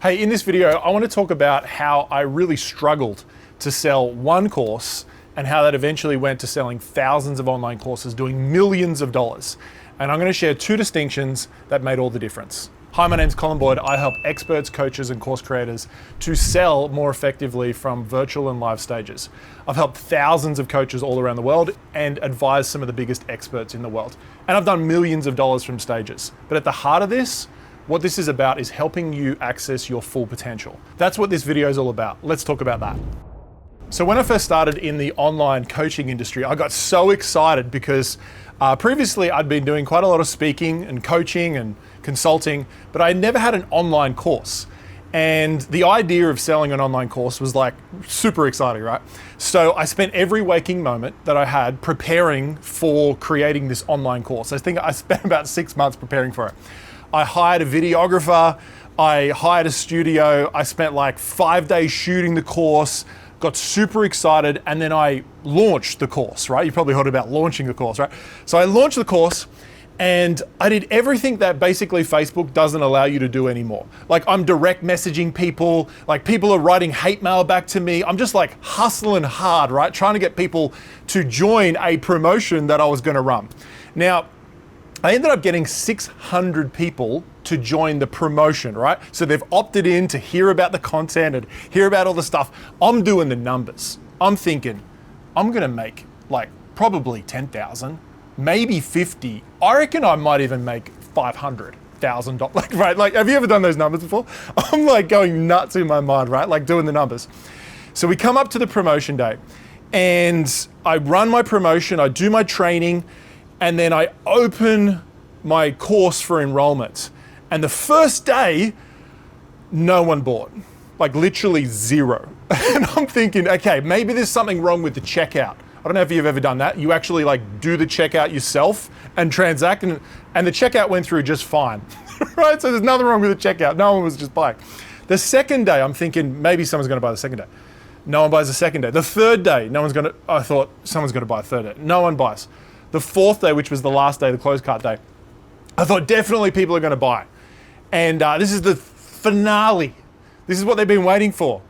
Hey, in this video, I want to talk about how I really struggled to sell one course and how that eventually went to selling thousands of online courses, doing millions of dollars. And I'm going to share two distinctions that made all the difference. Hi, my name's Colin. I help experts, coaches, and course creators to sell more effectively from virtual and live stages. I've helped thousands of coaches all around the world and advised some of the biggest experts in the world. And I've done millions of dollars from stages. But at the heart of this, what this is about is helping you access your full potential. That's what this video is all about. Let's talk about that. So when I first started in the online coaching industry, I got so excited because previously I'd been doing quite a lot of speaking and coaching and consulting, but I never had an online course. And the idea of selling an online course was like super exciting, right? So I spent every waking moment that I had preparing for creating this online course. I think I spent about 6 months preparing for it. I hired a videographer, I hired a studio, I spent like 5 days shooting the course, got super excited, and then I launched the course, right? You probably heard about launching a course, right? So I launched the course and I did everything that basically Facebook doesn't allow you to do anymore. Like I'm direct messaging people, like people are writing hate mail back to me. I'm just like hustling hard, right? Trying to get people to join a promotion that I was gonna run. Now, I ended up getting 600 people to join the promotion, right? So they've opted in to hear about the content and hear about all the stuff. I'm doing the numbers. I'm thinking, I'm gonna make like probably 10,000, maybe 50. I reckon I might even make $500,000, like, right? Like, have you ever done those numbers before? I'm like going nuts in my mind, right? Like doing the numbers. So we come up to the promotion day and I run my promotion, I do my training, and then I open my course for enrollment. And the first day, no one bought, like literally zero. And I'm thinking, okay, maybe there's something wrong with the checkout. I don't know if you've ever done that. You actually like do the checkout yourself and transact, and the checkout went through just fine, right? So there's nothing wrong with the checkout. No one was just buying. The second day, I'm thinking maybe someone's gonna buy the second day. No one buys the second day. The third day, I thought someone's gonna buy the third day. No one buys. The fourth day, which was the last day, the close cart day, I thought definitely people are going to buy. And this is the finale. This is what they've been waiting for.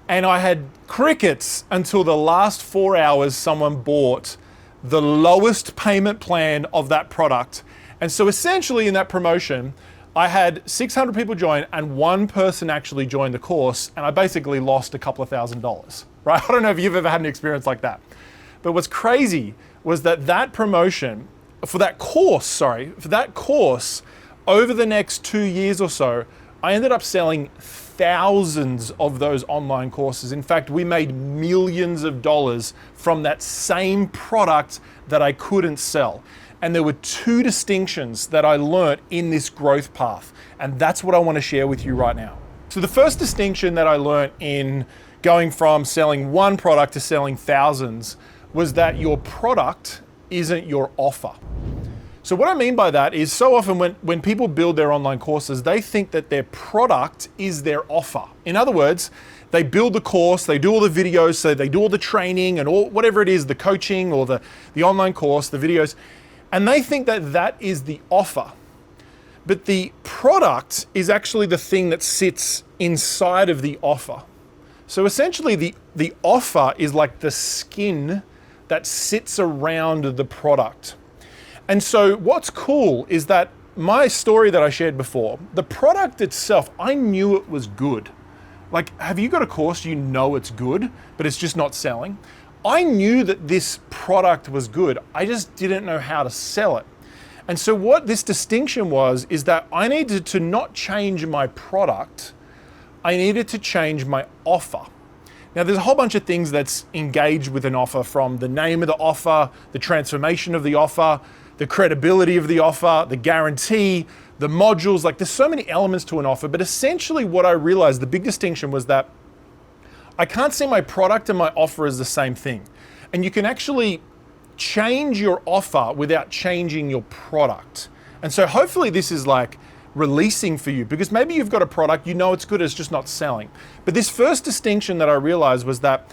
And I had crickets until the last 4 hours someone bought the lowest payment plan of that product. And so essentially in that promotion, I had 600 people join and one person actually joined the course, and I basically lost a couple of $1,000s, right? I don't know if you've ever had an experience like that. But what's crazy was that promotion, for that course, over the next 2 years or so, I ended up selling thousands of those online courses. In fact, we made millions of dollars from that same product that I couldn't sell. And there were two distinctions that I learned in this growth path. And that's what I want to share with you right now. So the first distinction that I learned in going from selling one product to selling thousands was that your product isn't your offer. So what I mean by that is so often when people build their online courses, they think that their product is their offer. In other words, they build the course, they do all the videos, so they do all the training and all whatever it is, the coaching or the online course, the videos, and they think that that is the offer. But the product is actually the thing that sits inside of the offer. So essentially the offer is like the skin that sits around the product. And so what's cool is that my story that I shared before, the product itself, I knew it was good. Like, have you got a course you know it's good, but it's just not selling? I knew that this product was good. I just didn't know how to sell it. And so what this distinction was, is that I needed to not change my product, I needed to change my offer. Now, there's a whole bunch of things that's engaged with an offer, from the name of the offer, the transformation of the offer, the credibility of the offer, the guarantee, the modules. Like, there's so many elements to an offer, but essentially what I realized, the big distinction was that I can't see my product and my offer as the same thing. And you can actually change your offer without changing your product. And so hopefully this is like releasing for you, because maybe you've got a product, you know it's good, it's just not selling. But this first distinction that I realized was that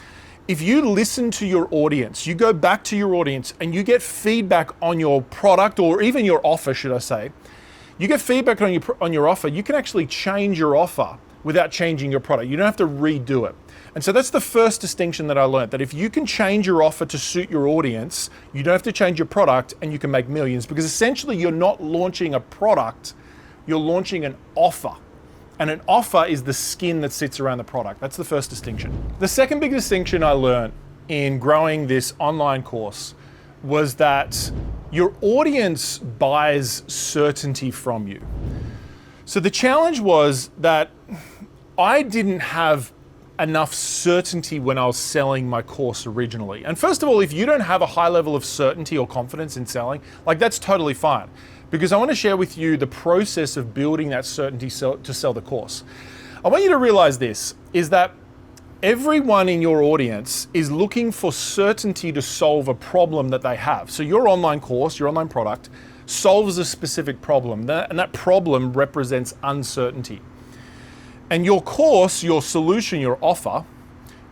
if you listen to your audience, you go back to your audience and you get feedback on your product, or even your offer, should I say, you get feedback on your offer, you can actually change your offer without changing your product. You don't have to redo it. And so that's the first distinction that I learned, that if you can change your offer to suit your audience, you don't have to change your product and you can make millions, because essentially you're not launching a product, you're launching an offer. And an offer is the skin that sits around the product. That's the first distinction. The second big distinction I learned in growing this online course was that your audience buys certainty from you. So the challenge was that I didn't have enough certainty when I was selling my course originally. And first of all, if you don't have a high level of certainty or confidence in selling, like that's totally fine. Because I want to share with you the process of building that certainty to sell the course. I want you to realize this, is that everyone in your audience is looking for certainty to solve a problem that they have. So your online course, your online product, solves a specific problem, and that problem represents uncertainty. And your course, your solution, your offer,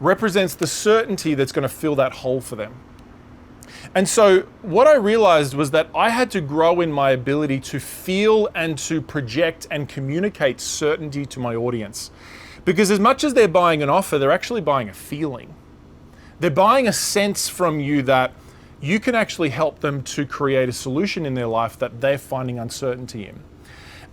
represents the certainty that's going to fill that hole for them. And so what I realized was that I had to grow in my ability to feel and to project and communicate certainty to my audience. Because as much as they're buying an offer, they're actually buying a feeling. They're buying a sense from you that you can actually help them to create a solution in their life that they're finding uncertainty in.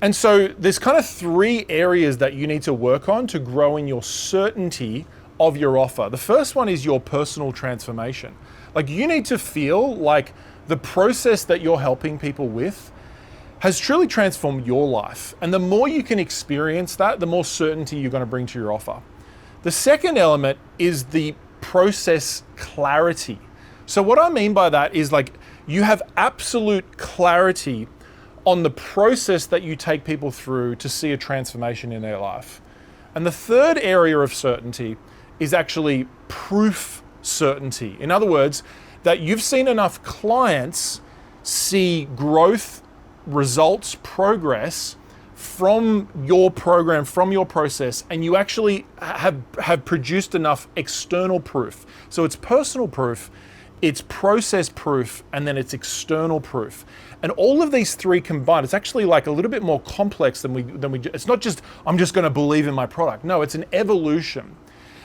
And so there's kind of 3 areas that you need to work on to grow in your certainty of your offer. The first one is your personal transformation. Like, you need to feel like the process that you're helping people with has truly transformed your life. And the more you can experience that, the more certainty you're going to bring to your offer. The second element is the process clarity. So what I mean by that is, like, you have absolute clarity on the process that you take people through to see a transformation in their life. And the third area of certainty is actually proof certainty. In other words, that you've seen enough clients see growth, results, progress from your program, from your process, and you actually have produced enough external proof. So it's personal proof, it's process proof, and then it's external proof. And all of these 3 combined, it's actually like a little bit more complex than we. It's not just, I'm just going to believe in my product. No, it's an evolution.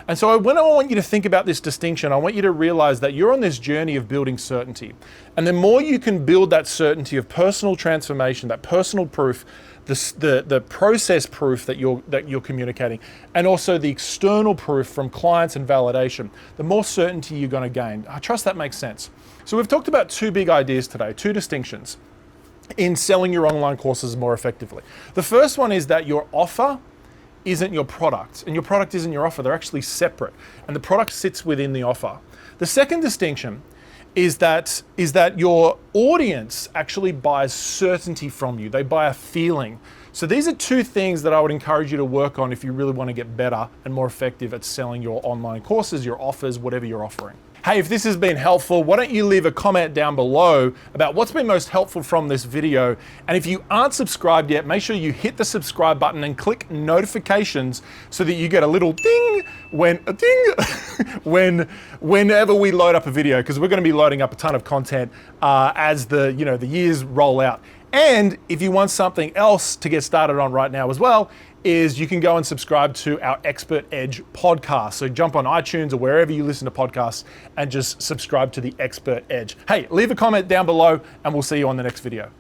And so when I want you to think about this distinction, I want you to realize that you're on this journey of building certainty. And the more you can build that certainty of personal transformation, that personal proof, the process proof that you're communicating, and also the external proof from clients and validation, the more certainty you're going to gain. I trust that makes sense. So we've talked about 2 big ideas today, 2 distinctions in selling your online courses more effectively. The first one is that your offer isn't your product, and your product isn't your offer. They're actually separate, and the product sits within the offer. The second distinction is that your audience actually buys certainty from you. They buy a feeling. So these are 2 things that I would encourage you to work on if you really want to get better and more effective at selling your online courses, your offers, whatever you're offering. Hey, if this has been helpful, why don't you leave a comment down below about what's been most helpful from this video. And if you aren't subscribed yet, make sure you hit the subscribe button and click notifications so that you get a little ding whenever we load up a video, because we're going to be loading up a ton of content as the years roll out. And if you want something else to get started on right now as well, is you can go and subscribe to our Expert Edge podcast. So jump on iTunes or wherever you listen to podcasts and just subscribe to the Expert Edge. Hey, leave a comment down below and we'll see you on the next video.